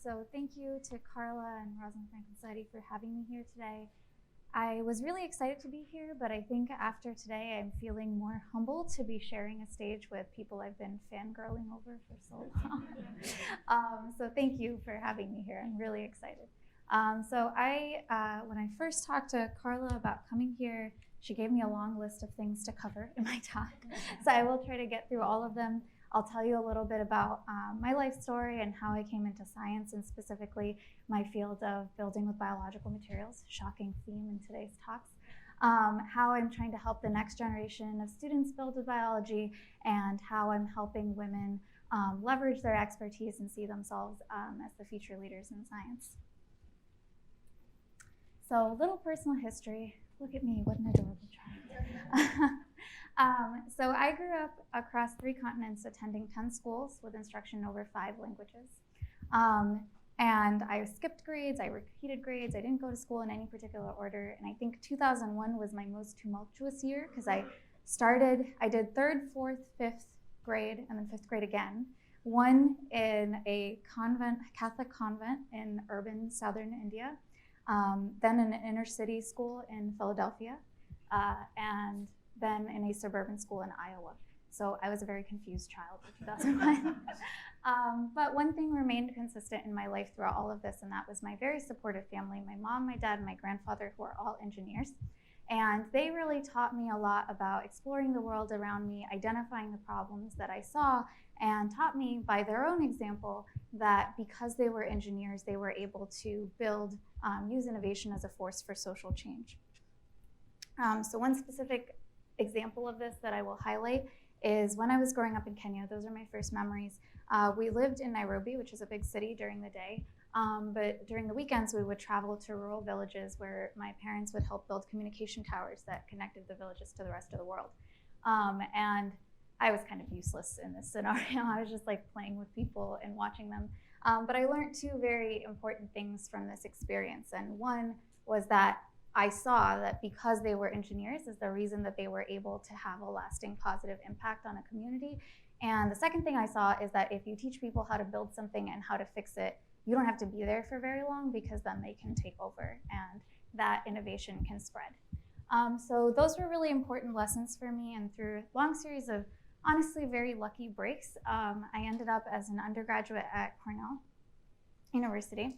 So thank you to Carla and Rosalind Franklin Society for having me here today. I was really excited to be here, but I think after today I'm feeling more humbled to be sharing a stage with people I've been fangirling over for so long. So thank you for having me here. I'm really excited. When I first talked to Carla about coming here, she gave me a long list of things to cover in my talk. So I will try to get through all of them. I'll tell you a little bit about my life story and how I came into science, and specifically my field of building with biological materials, shocking theme in today's talks, how I'm trying to help the next generation of students build with biology, and how I'm helping women leverage their expertise and see themselves as the future leaders in science. So a little personal history. Look at me, what an adorable child. So I grew up across 3 continents, attending 10 schools with instruction in over 5 languages. And I skipped grades, I repeated grades, I didn't go to school in any particular order. And I think 2001 was my most tumultuous year because I did 3rd, 4th, 5th grade, and then 5th grade again. One in a convent, Catholic convent in urban southern India, then in an inner city school in Philadelphia, and then in a suburban school in Iowa. So I was a very confused child in 2001. But one thing remained consistent in my life throughout all of this, and that was my very supportive family, my mom, my dad, and my grandfather, who are all engineers. And they really taught me a lot about exploring the world around me, identifying the problems that I saw, and taught me by their own example that because they were engineers, they were able to use innovation as a force for social change. So one specific example of this that I will highlight is when I was growing up in Kenya. Those are my first memories. We lived in Nairobi, which is a big city during the day, but during the weekends we would travel to rural villages where my parents would help build communication towers that connected the villages to the rest of the world. And I was kind of useless in this scenario. I was just like playing with people and watching them. But I learned 2 very important things from this experience. And one was that I saw that because they were engineers is the reason that they were able to have a lasting positive impact on a community. And the second thing I saw is that if you teach people how to build something and how to fix it, you don't have to be there for very long because then they can take over and that innovation can spread. So those were really important lessons for me, and through a long series of honestly very lucky breaks, I ended up as an undergraduate at Cornell University.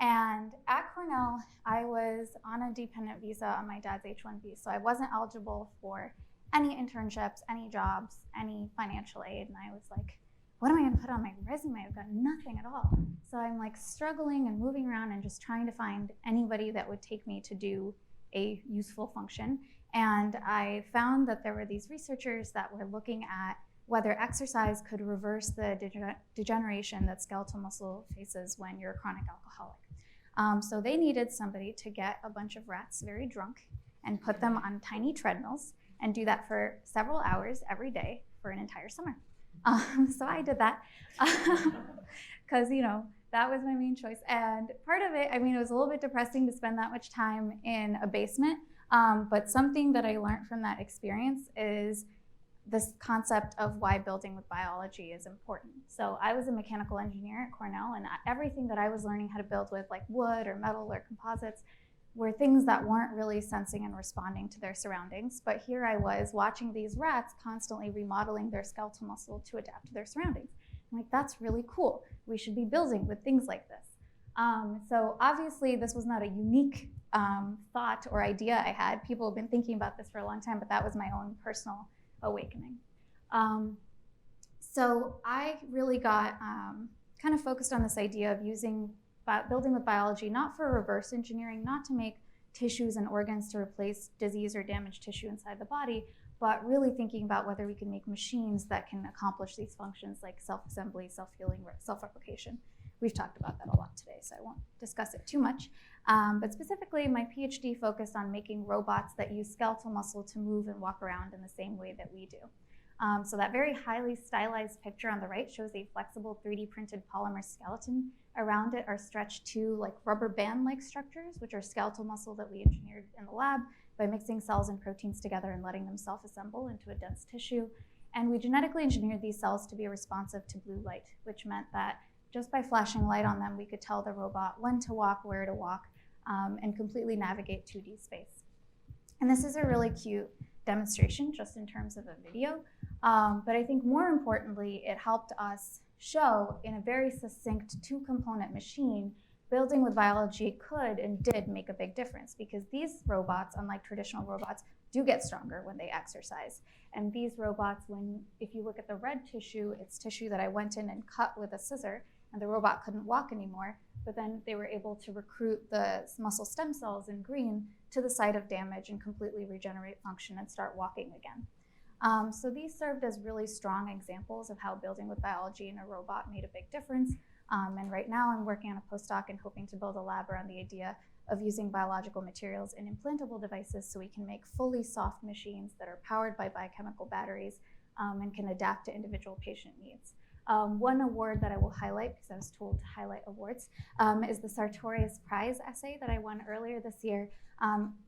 And at Cornell, I was on a dependent visa on my dad's H-1B, so I wasn't eligible for any internships, any jobs, any financial aid. And I was like, what am I gonna put on my resume? I've got nothing at all. So I'm like struggling and moving around and just trying to find anybody that would take me to do a useful function. And I found that there were these researchers that were looking at whether exercise could reverse the degeneration that skeletal muscle faces when you're a chronic alcoholic. So they needed somebody to get a bunch of rats very drunk and put them on tiny treadmills and do that for several hours every day for an entire summer. So I did that because that was my main choice. And part of it, it was a little bit depressing to spend that much time in a basement, but something that I learned from that experience is this concept of why building with biology is important. So I was a mechanical engineer at Cornell, and everything that I was learning how to build with, like wood or metal or composites, were things that weren't really sensing and responding to their surroundings. But here I was watching these rats constantly remodeling their skeletal muscle to adapt to their surroundings. I'm like, that's really cool. We should be building with things like this. So obviously this was not a unique thought or idea I had. People have been thinking about this for a long time, but that was my own personal awakening. So I really got kind of focused on this idea of building with biology, not for reverse engineering, not to make tissues and organs to replace disease or damaged tissue inside the body, but really thinking about whether we can make machines that can accomplish these functions like self-assembly, self-healing, self-replication. We've talked about that a lot today, so I won't discuss it too much. But specifically, my PhD focused on making robots that use skeletal muscle to move and walk around in the same way that we do. So that very highly stylized picture on the right shows a flexible 3D printed polymer skeleton. Around it are stretched 2 like rubber band-like structures, which are skeletal muscle that we engineered in the lab by mixing cells and proteins together and letting them self-assemble into a dense tissue. And we genetically engineered these cells to be responsive to blue light, which meant that just by flashing light on them, we could tell the robot when to walk, where to walk, and completely navigate 2D space. And this is a really cute demonstration just in terms of a video. But I think more importantly, it helped us show in a very succinct 2-component machine, building with biology could and did make a big difference, because these robots, unlike traditional robots, do get stronger when they exercise. And these robots, if you look at the red tissue, it's tissue that I went in and cut with a scissor, and the robot couldn't walk anymore, but then they were able to recruit the muscle stem cells in green to the site of damage and completely regenerate function and start walking again. So these served as really strong examples of how building with biology in a robot made a big difference. And right now I'm working on a postdoc and hoping to build a lab around the idea of using biological materials in implantable devices so we can make fully soft machines that are powered by biochemical batteries and can adapt to individual patient needs. One award that I will highlight, because I was told to highlight awards, is the Sartorius Prize essay that I won earlier this year.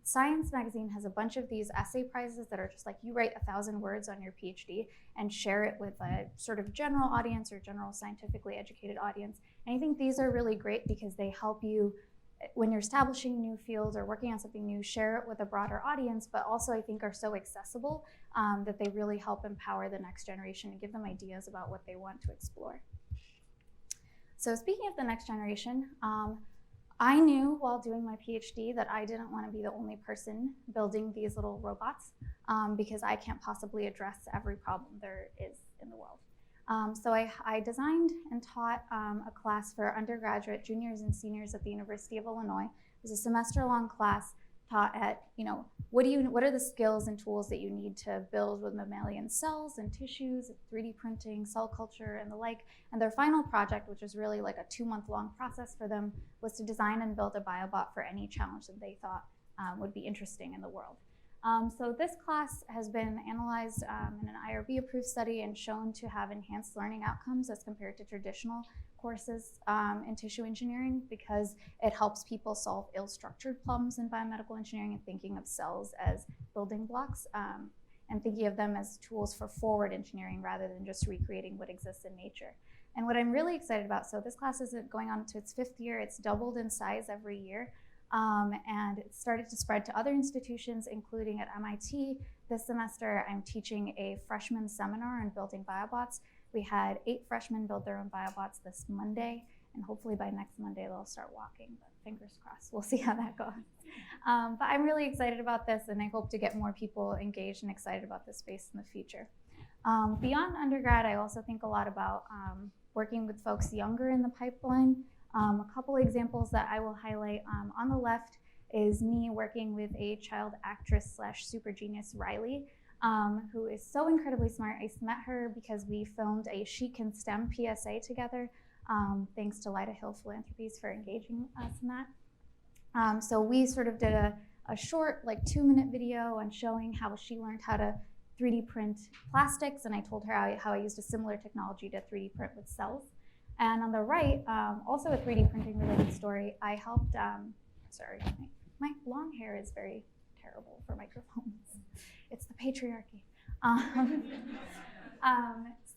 Science magazine has a bunch of these essay prizes that are just like, you write 1,000 words on your PhD and share it with a sort of general audience or general scientifically educated audience. And I think these are really great because they help you, when you're establishing a new field or working on something new, share it with a broader audience, but also I think are so accessible that they really help empower the next generation and give them ideas about what they want to explore. So speaking of the next generation, I knew while doing my PhD that I didn't want to be the only person building these little robots because I can't possibly address every problem there is in the world. So I designed and taught a class for undergraduate juniors and seniors at the University of Illinois. It was a semester-long class taught at, what are the skills and tools that you need to build with mammalian cells and tissues, 3D printing, cell culture, and the like. And their final project, which was really like a 2-month-long process for them, was to design and build a biobot for any challenge that they thought would be interesting in the world. So this class has been analyzed in an IRB-approved study and shown to have enhanced learning outcomes as compared to traditional courses in tissue engineering, because it helps people solve ill-structured problems in biomedical engineering and thinking of cells as building blocks and thinking of them as tools for forward engineering rather than just recreating what exists in nature. And what I'm really excited about, so this class is going on to its 5th year. It's doubled in size every year. And it started to spread to other institutions, including at MIT. This semester, I'm teaching a freshman seminar on building biobots. We had 8 freshmen build their own biobots this Monday, and hopefully by next Monday they'll start walking, but fingers crossed. We'll see how that goes. But I'm really excited about this, and I hope to get more people engaged and excited about this space in the future. Beyond undergrad, I also think a lot about working with folks younger in the pipeline. A couple examples that I will highlight on the left is me working with a child actress / super genius, Riley, who is so incredibly smart. I met her because we filmed a She Can STEM PSA together, thanks to Lida Hill Philanthropies for engaging us in that. So we sort of did a short, like 2-minute video on showing how she learned how to 3D print plastics, and I told her how I used a similar technology to 3D print with cells. And on the right, also a 3D printing related story, I helped, sorry, my long hair is very terrible for microphones. It's the patriarchy.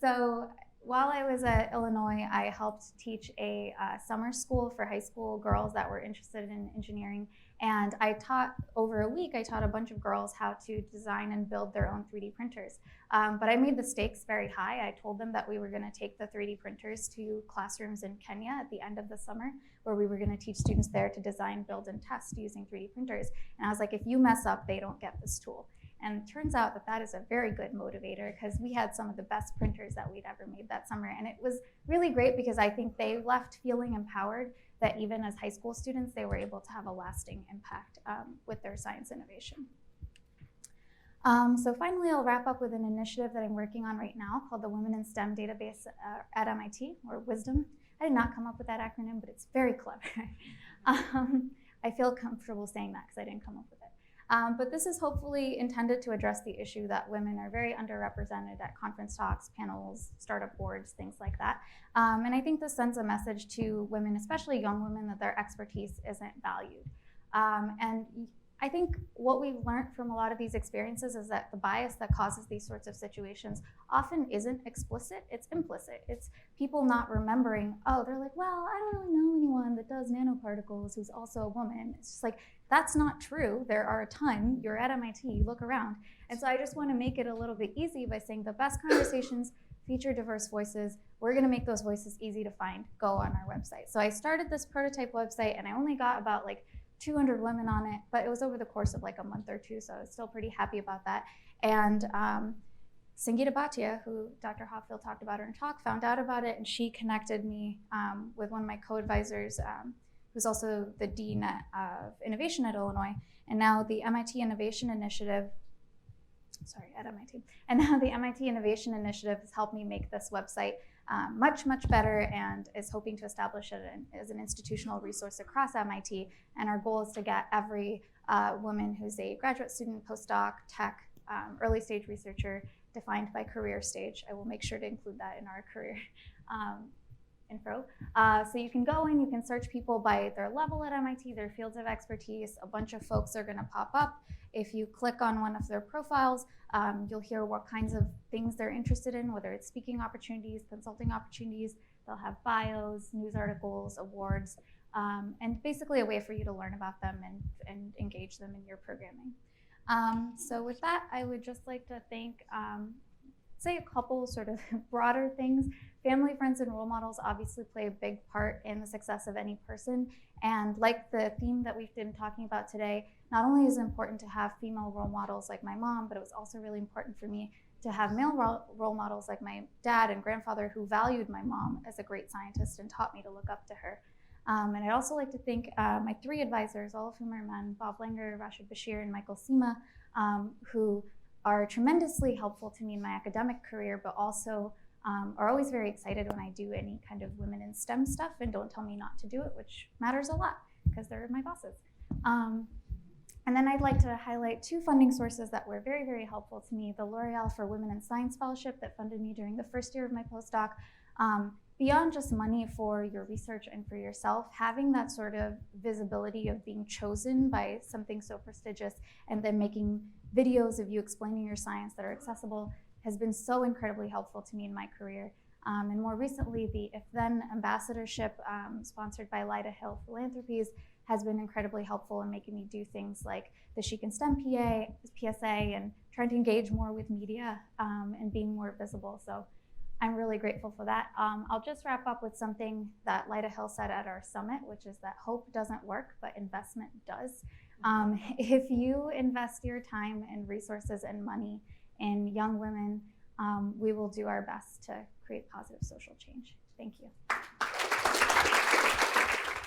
So while I was at Illinois, I helped teach a summer school for high school girls that were interested in engineering. And I taught, over a week, I taught a bunch of girls how to design and build their own 3D printers. But I made the stakes very high. I told them that we were going to take the 3D printers to classrooms in Kenya at the end of the summer, where we were going to teach students there to design, build, and test using 3D printers. And I was like, if you mess up, they don't get this tool. And it turns out that that is a very good motivator, because we had some of the best printers that we'd ever made that summer. And it was really great because I think they left feeling empowered that even as high school students, they were able to have a lasting impact with their science innovation. So finally, I'll wrap up with an initiative that I'm working on right now called the Women in STEM Database at MIT, or WisDM. I did not come up with that acronym, but it's very clever. I feel comfortable saying that because I didn't come up with it. But this is hopefully intended to address the issue that women are very underrepresented at conference talks, panels, startup boards, things like that. And I think this sends a message to women, especially young women, that their expertise isn't valued. And I think what we've learned from a lot of these experiences is that the bias that causes these sorts of situations often isn't explicit, it's implicit. It's people not remembering, oh, they're like, well, I don't really know anyone that does nanoparticles who's also a woman. It's just like, that's not true. There are a ton. You're at MIT, you look around. And so I just want to make it a little bit easy by saying the best conversations feature diverse voices. We're going to make those voices easy to find. Go on our website. So I started this prototype website and I only got about like 200 women on it, but it was over the course of like a month or two, so I was still pretty happy about that. And Sangeeta Bhatia, who Dr. Hopfield talked about in her talk, found out about it, and she connected me with one of my co-advisors, who's also the Dean of Innovation at Illinois, and now the MIT Innovation Initiative, at MIT, and now the MIT Innovation Initiative has helped me make this website much, much better, and is hoping to establish it as an institutional resource across MIT. And our goal is to get every woman who's a graduate student, postdoc, tech, early stage researcher, defined by career stage. I will make sure to include that in our career info. So you can go and you can search people by their level at MIT, their fields of expertise. A bunch of folks are gonna pop up. If you click on one of their profiles, you'll hear what kinds of things they're interested in, whether it's speaking opportunities, consulting opportunities. They'll have bios, news articles, awards, and basically a way for you to learn about them and engage them in your programming. So with that, I would just like to thank, say a couple sort of broader things. Family, friends, and role models obviously play a big part in the success of any person. And like the theme that we've been talking about today, not only is it important to have female role models like my mom, but it was also really important for me to have male role models like my dad and grandfather who valued my mom as a great scientist and taught me to look up to her. And I'd also like to thank my 3 advisors, all of whom are men, Bob Langer, Rashid Bashir, and Michael Sima, who are tremendously helpful to me in my academic career, but also are always very excited when I do any kind of women in STEM stuff and don't tell me not to do it, which matters a lot because they're my bosses. And then I'd like to highlight 2 funding sources that were very, very helpful to me. The L'Oreal for Women in Science Fellowship that funded me during the first year of my postdoc. Beyond just money for your research and for yourself, having that sort of visibility of being chosen by something so prestigious and then making videos of you explaining your science that are accessible has been so incredibly helpful to me in my career. And more recently, the If Then ambassadorship sponsored by Lyda Hill Philanthropies has been incredibly helpful in making me do things like the She Can STEM PSA and trying to engage more with media and being more visible. So I'm really grateful for that. I'll just wrap up with something that Lyda Hill said at our summit, which is that hope doesn't work, but investment does. If you invest your time and resources and money in young women, we will do our best to create positive social change. Thank you.